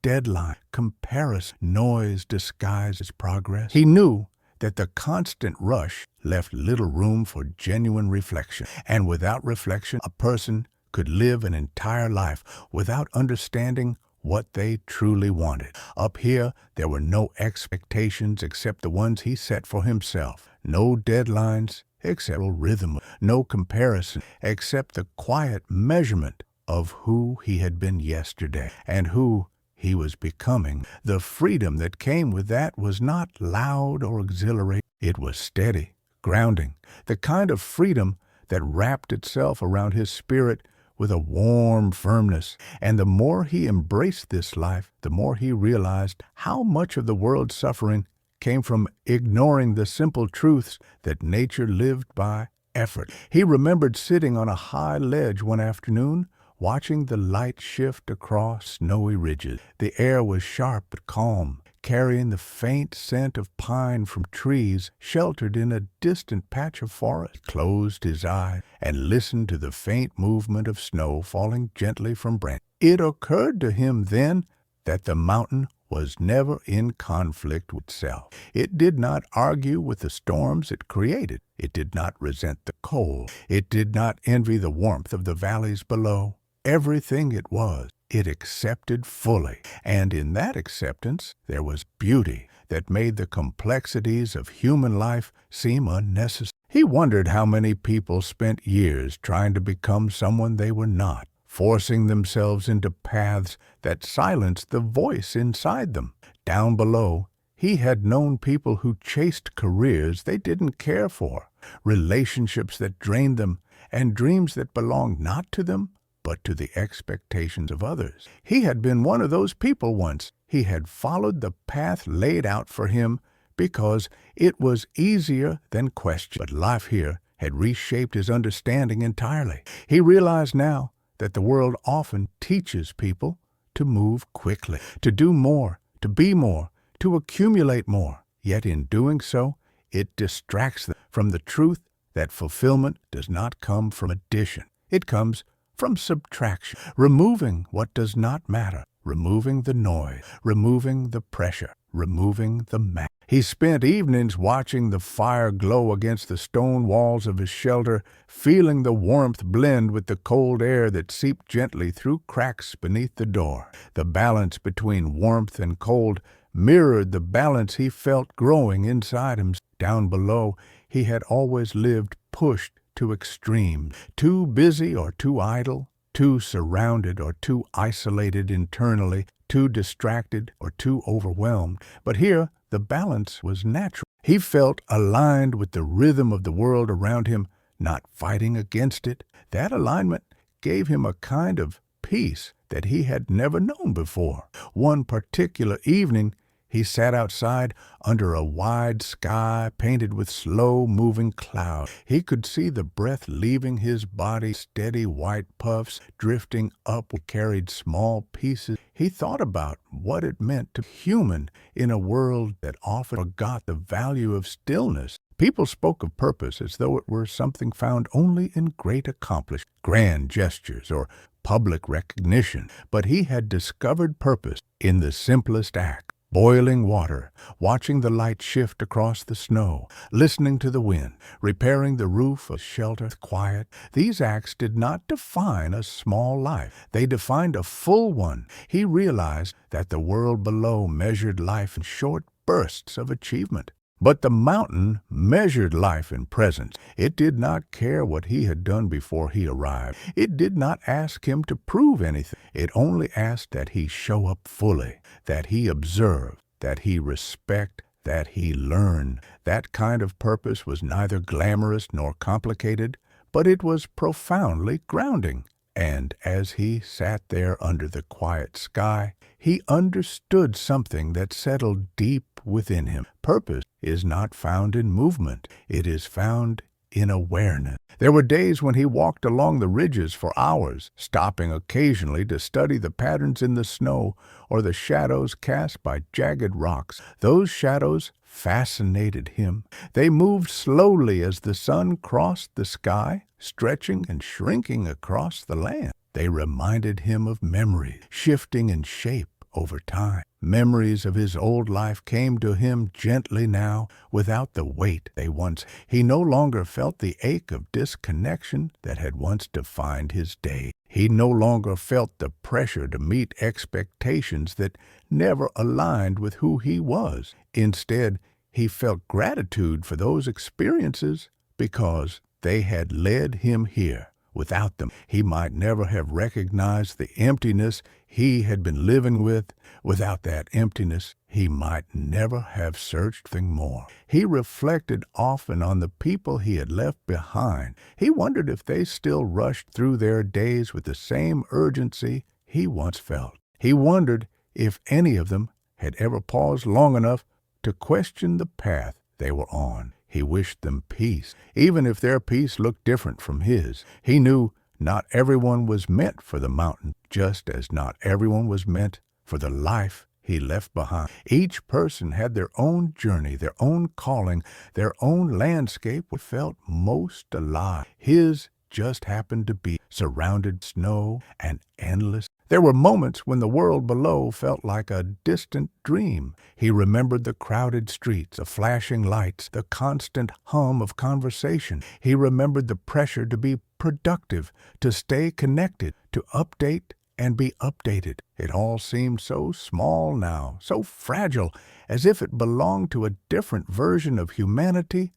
Deadline, comparison, noise disguised as progress. He knew that the constant rush left little room for genuine reflection, and without reflection, a person could live an entire life without understanding what they truly wanted. Up here, there were no expectations except the ones he set for himself, no deadlines except rhythm, no comparison except the quiet measurement of who he had been yesterday and who he was becoming. The freedom that came with that was not loud or exhilarating. It was steady, grounding, the kind of freedom that wrapped itself around his spirit with a warm firmness. And the more he embraced this life, the more he realized how much of the world's suffering came from ignoring the simple truths that nature lived by: effort. He remembered sitting on a high ledge one afternoon, watching the light shift across snowy ridges. The air was sharp but calm, carrying the faint scent of pine from trees sheltered in a distant patch of forest. He closed his eyes and listened to the faint movement of snow falling gently from branches. It occurred to him then that the mountain was never in conflict with itself. It did not argue with the storms it created. It did not resent the cold. It did not envy the warmth of the valleys below. Everything it was, it accepted fully, and in that acceptance there was beauty that made the complexities of human life seem unnecessary. He wondered how many people spent years trying to become someone they were not, forcing themselves into paths that silenced the voice inside them. Down below, he had known people who chased careers they didn't care for, relationships that drained them, and dreams that belonged not to them, but to the expectations of others. He had been one of those people once. He had followed the path laid out for him because it was easier than question. But life here had reshaped his understanding entirely. He realized now that the world often teaches people to move quickly, to do more, to be more, to accumulate more. Yet in doing so, it distracts them from the truth that fulfillment does not come from addition. It comes from subtraction, removing what does not matter, removing the noise, removing the pressure, removing the mass. He spent evenings watching the fire glow against the stone walls of his shelter, feeling the warmth blend with the cold air that seeped gently through cracks beneath the door. The balance between warmth and cold mirrored the balance he felt growing inside him. Down below, he had always lived pushed to extremes, too busy or too idle, too surrounded or too isolated internally, too distracted or too overwhelmed. But here, the balance was natural. He felt aligned with the rhythm of the world around him, not fighting against it. That alignment gave him a kind of peace that he had never known before. One particular evening, he sat outside under a wide sky painted with slow-moving clouds. He could see the breath leaving his body, steady white puffs drifting up carried small pieces. He thought about what it meant to be human in a world that often forgot the value of stillness. People spoke of purpose as though it were something found only in great accomplishments, grand gestures, or public recognition. But he had discovered purpose in the simplest act. Boiling water, watching the light shift across the snow, listening to the wind, repairing the roof of shelter, quiet. These acts did not define a small life. They defined a full one. He realized that the world below measured life in short bursts of achievement. But the mountain measured life in presence. It did not care what he had done before he arrived. It did not ask him to prove anything. It only asked that he show up fully, that he observe, that he respect, that he learn. That kind of purpose was neither glamorous nor complicated, but it was profoundly grounding. And as he sat there under the quiet sky, he understood something that settled deep within him. Purpose is not found in movement. It is found in awareness. There were days when he walked along the ridges for hours, stopping occasionally to study the patterns in the snow or the shadows cast by jagged rocks. Those shadows fascinated him. They moved slowly as the sun crossed the sky, stretching and shrinking across the land. They reminded him of memory, shifting in shape over time. Memories of his old life came to him gently now, without the weight they once. He no longer felt the ache of disconnection that had once defined his day. He no longer felt the pressure to meet expectations that never aligned with who he was. Instead, he felt gratitude for those experiences because they had led him here. Without them, he might never have recognized the emptiness he had been living with. Without that emptiness, he might never have searched for more. He reflected often on the people he had left behind. He wondered if they still rushed through their days with the same urgency he once felt. He wondered if any of them had ever paused long enough to question the path they were on. He wished them peace, even if their peace looked different from his. He knew not everyone was meant for the mountain, just as not everyone was meant for the life he left behind. Each person had their own journey, their own calling, their own landscape that felt most alive. His just happened to be surrounded snow and endless. There were moments when the world below felt like a distant dream. He remembered the crowded streets, the flashing lights, the constant hum of conversation. He remembered the pressure to be productive, to stay connected, to update and be updated. It all seemed so small now, so fragile, as if it belonged to a different version of humanity.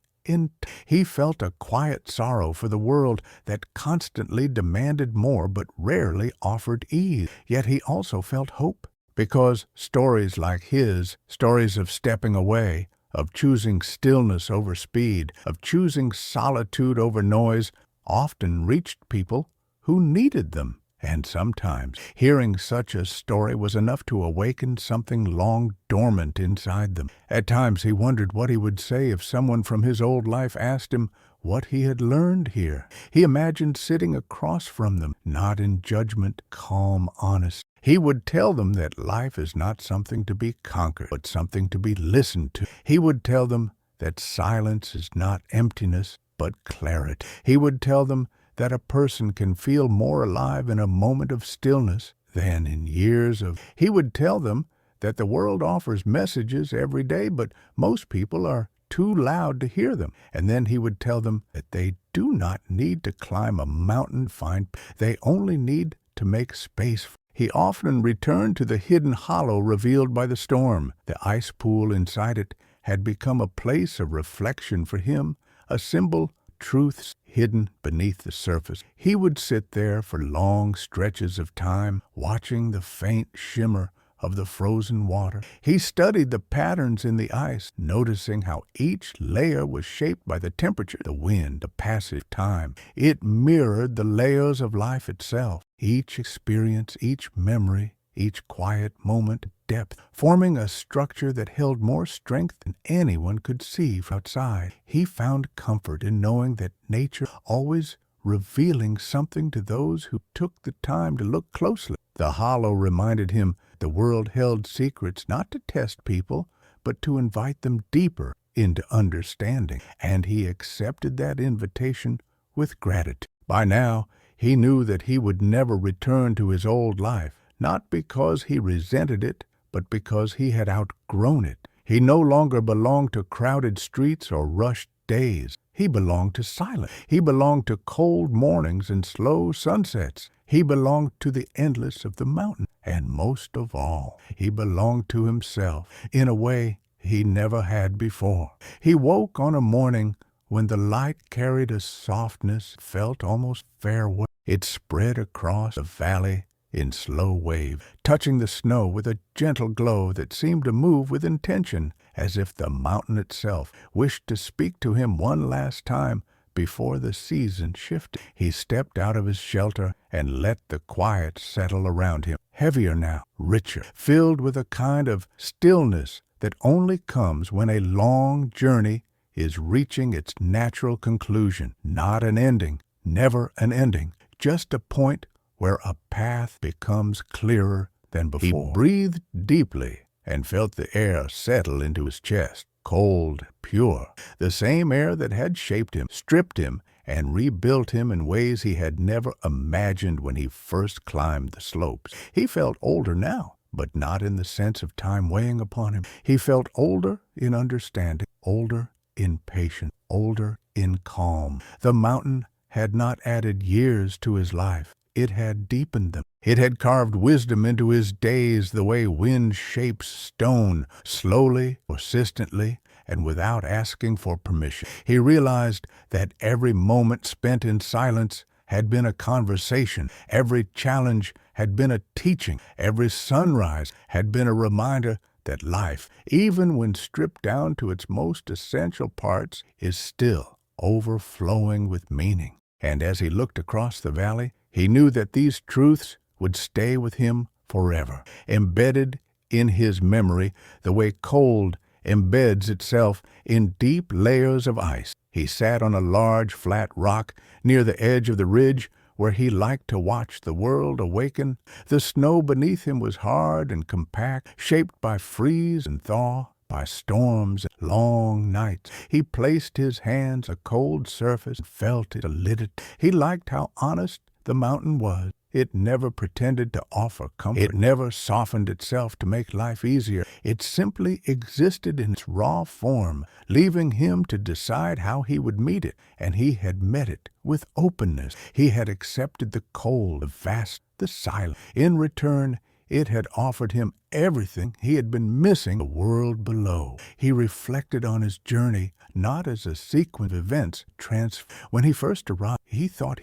He felt a quiet sorrow for the world that constantly demanded more but rarely offered ease. Yet he also felt hope, because stories like his, stories of stepping away, of choosing stillness over speed, of choosing solitude over noise, often reached people who needed them. And sometimes hearing such a story was enough to awaken something long dormant inside them. At times he wondered what he would say if someone from his old life asked him what he had learned here. He imagined sitting across from them, not in judgment, calm, honest. He would tell them that life is not something to be conquered, but something to be listened to. He would tell them that silence is not emptiness, but clarity. He would tell them that a person can feel more alive in a moment of stillness than in years of. He would tell them that the world offers messages every day, but most people are too loud to hear them. And then he would tell them that they do not need to climb a mountain to find. They only need to make space. He often returned to the hidden hollow revealed by the storm. The ice pool inside it had become a place of reflection for him, a symbol truths hidden beneath the surface. He would sit there for long stretches of time, watching the faint shimmer of the frozen water. He studied the patterns in the ice, noticing how each layer was shaped by the temperature, the wind, the passage of time. It mirrored the layers of life itself. Each experience, each memory, each quiet moment, depth, forming a structure that held more strength than anyone could see from outside. He found comfort in knowing that nature always revealing something to those who took the time to look closely. The hollow reminded him the world held secrets not to test people, but to invite them deeper into understanding, and he accepted that invitation with gratitude. By now, he knew that he would never return to his old life, not because he resented it, but because he had outgrown it. He no longer belonged to crowded streets or rushed days. He belonged to silence. He belonged to cold mornings and slow sunsets. He belonged to the endless of the mountain. And most of all, he belonged to himself in a way he never had before. He woke on a morning when the light carried a softness felt almost farewell. It spread across the valley in slow wave, touching the snow with a gentle glow that seemed to move with intention, as if the mountain itself wished to speak to him one last time before the season shifted. He stepped out of his shelter and let the quiet settle around him. Heavier now, richer, filled with a kind of stillness that only comes when a long journey is reaching its natural conclusion. Not an ending, never an ending, just a point where a path becomes clearer than before. He breathed deeply and felt the air settle into his chest. Cold, pure, the same air that had shaped him, stripped him, and rebuilt him in ways he had never imagined when he first climbed the slopes. He felt older now, but not in the sense of time weighing upon him. He felt older in understanding, older in patience, older in calm. The mountain had not added years to his life. It had deepened them. It had carved wisdom into his days the way wind shapes stone, slowly, persistently, and without asking for permission. He realized that every moment spent in silence had been a conversation. Every challenge had been a teaching. Every sunrise had been a reminder that life, even when stripped down to its most essential parts, is still overflowing with meaning. And as he looked across the valley, he knew that these truths would stay with him forever, embedded in his memory the way cold embeds itself in deep layers of ice. He sat on a large, flat rock near the edge of the ridge where he liked to watch the world awaken. The snow beneath him was hard and compact, shaped by freeze and thaw, by storms and long nights. He placed his hands on a cold surface and felt it, lit it. He liked how honest the mountain was. It never pretended to offer comfort. It never softened itself to make life easier. It simply existed in its raw form, leaving him to decide how he would meet it. And he had met it with openness. He had accepted the cold, the vast, the silent. In return, it had offered him everything he had been missing, the world below. He reflected on his journey not as a sequence of events. When he first arrived, he thought,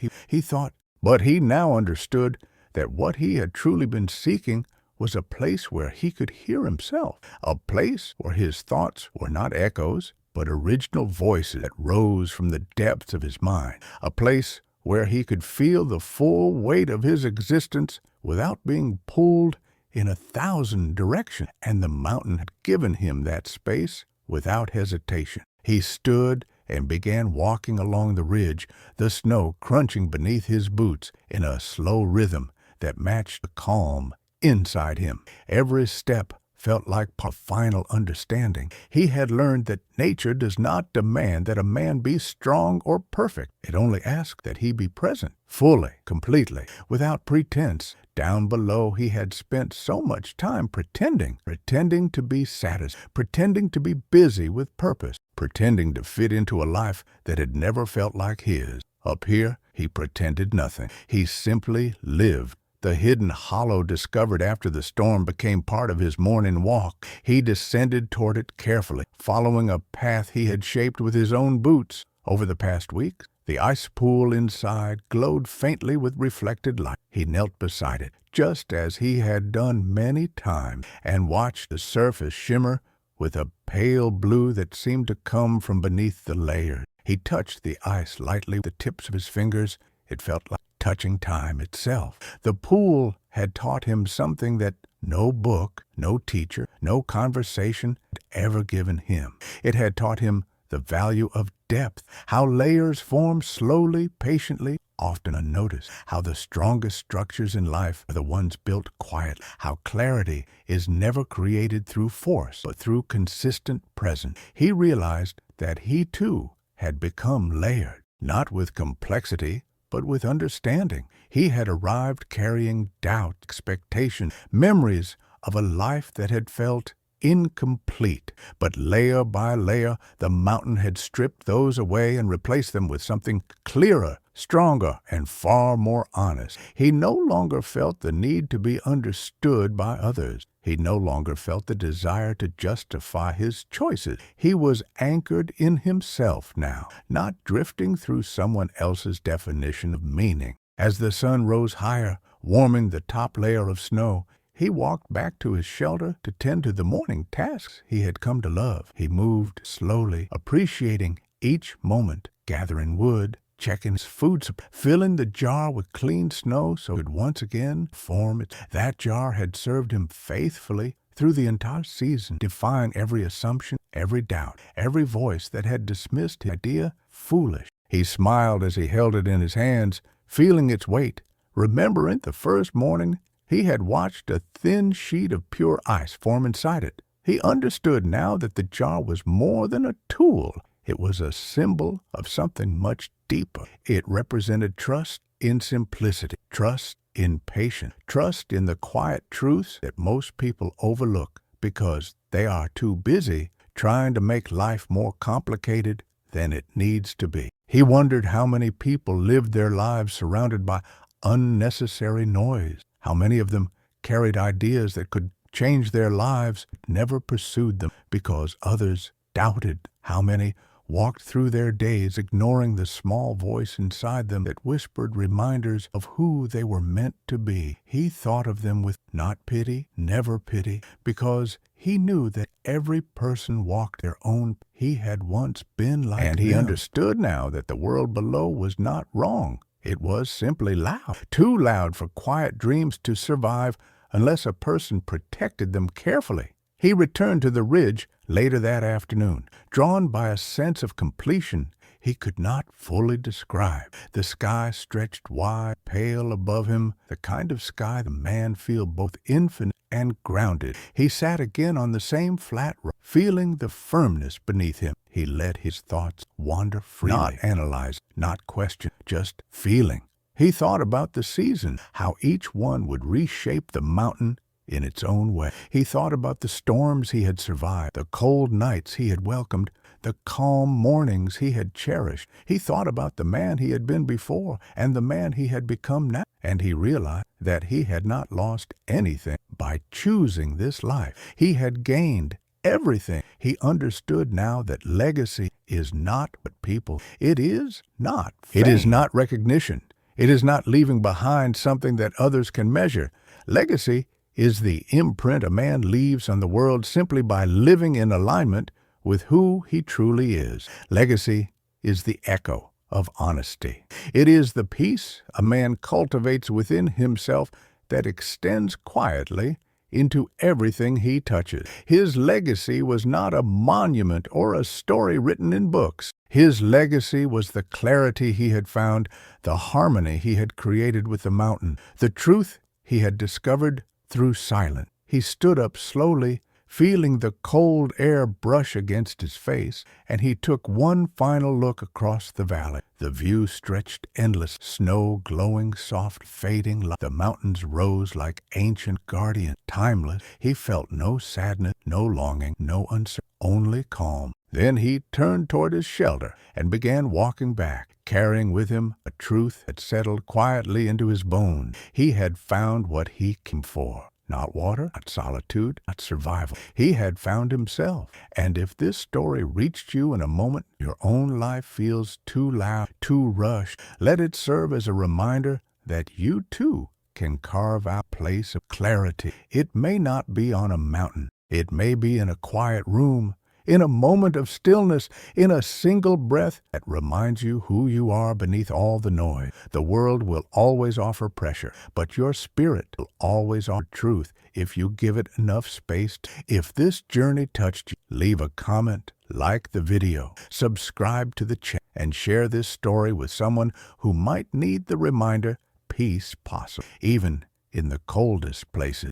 but he now understood that what he had truly been seeking was a place where he could hear himself, a place where his thoughts were not echoes, but original voices that rose from the depths of his mind, a place where he could feel the full weight of his existence without being pulled in 1,000 directions. And the mountain had given him that space without hesitation. He stood and began walking along the ridge, the snow crunching beneath his boots in a slow rhythm that matched the calm inside him. Every step felt like a final understanding. He had learned that nature does not demand that a man be strong or perfect. It only asks that he be present, fully, completely, without pretense. Down below, he had spent so much time pretending to be satisfied, pretending to be busy with purpose, pretending to fit into a life that had never felt like his. Up here, he pretended nothing. He simply lived. The hidden hollow discovered after the storm became part of his morning walk. He descended toward it carefully, following a path he had shaped with his own boots. Over the past week, the ice pool inside glowed faintly with reflected light. He knelt beside it, just as he had done many times, and watched the surface shimmer with a pale blue that seemed to come from beneath the layers. He touched the ice lightly with the tips of his fingers. It felt like touching time itself. The pool had taught him something that no book, no teacher, no conversation had ever given him. It had taught him the value of depth, how layers form slowly, patiently, often unnoticed, how the strongest structures in life are the ones built quietly, how clarity is never created through force, but through consistent presence. He realized that he too had become layered, not with complexity, but with understanding. He had arrived carrying doubt, expectation, memories of a life that had felt incomplete. But layer by layer, the mountain had stripped those away and replaced them with something clearer, stronger, and far more honest. He no longer felt the need to be understood by others. He no longer felt the desire to justify his choices. He was anchored in himself now, not drifting through someone else's definition of meaning. As the sun rose higher, warming the top layer of snow, he walked back to his shelter to tend to the morning tasks he had come to love. He moved slowly, appreciating each moment, gathering wood, checking his food supply, filling the jar with clean snow so it would once again form it. That jar had served him faithfully through the entire season, defying every assumption, every doubt, every voice that had dismissed his idea foolish. He smiled as he held it in his hands, feeling its weight, remembering the first morning he had watched a thin sheet of pure ice form inside it. He understood now that the jar was more than a tool. It was a symbol of something much deeper. It represented trust in simplicity, trust in patience, trust in the quiet truths that most people overlook because they are too busy trying to make life more complicated than it needs to be. He wondered how many people lived their lives surrounded by unnecessary noise, how many of them carried ideas that could change their lives, but never pursued them because others doubted, how many walked through their days ignoring the small voice inside them that whispered reminders of who they were meant to be. He thought of them with not pity, never pity, because he knew that every person walked their own. He had once been like them. And he understood now that the world below was not wrong. It was simply loud, too loud for quiet dreams to survive unless a person protected them carefully. He returned to the ridge later that afternoon, drawn by a sense of completion he could not fully describe. The sky stretched wide, pale above him, the kind of sky the man feel both infinite and grounded. He sat again on the same flat rock, feeling the firmness beneath him. He let his thoughts wander freely, not analyze, not question, just feeling. He thought about the season, how each one would reshape the mountain in its own way. He thought about the storms he had survived, the cold nights he had welcomed, the calm mornings he had cherished. He thought about the man he had been before and the man he had become now. And he realized that he had not lost anything by choosing this life. He had gained everything. He understood now that legacy is not what people. It is not fame. It is not recognition. It is not leaving behind something that others can measure. Legacy is the imprint a man leaves on the world simply by living in alignment with who he truly is. Legacy is the echo of honesty. It is the peace a man cultivates within himself that extends quietly into everything he touches. His legacy was not a monument or a story written in books. His legacy was the clarity he had found, the harmony he had created with the mountain, the truth he had discovered through silence. He stood up slowly, feeling the cold air brush against his face, and he took one final look across the valley. The view stretched endless, snow glowing soft, fading light. The mountains rose like ancient guardian, timeless. He felt no sadness, no longing, no uncertainty, only calm. Then he turned toward his shelter and began walking back, carrying with him a truth that settled quietly into his bones. He had found what he came for. Not water, not solitude, not survival. He had found himself. And if this story reached you in a moment your own life feels too loud, too rushed, let it serve as a reminder that you too can carve out a place of clarity. It may not be on a mountain. It may be in a quiet room, in a moment of stillness, in a single breath that reminds you who you are beneath all the noise. The world will always offer pressure, but your spirit will always offer truth if you give it enough space. If this journey touched you, leave a comment, like the video, subscribe to the channel, and share this story with someone who might need the reminder peace possible, even in the coldest places.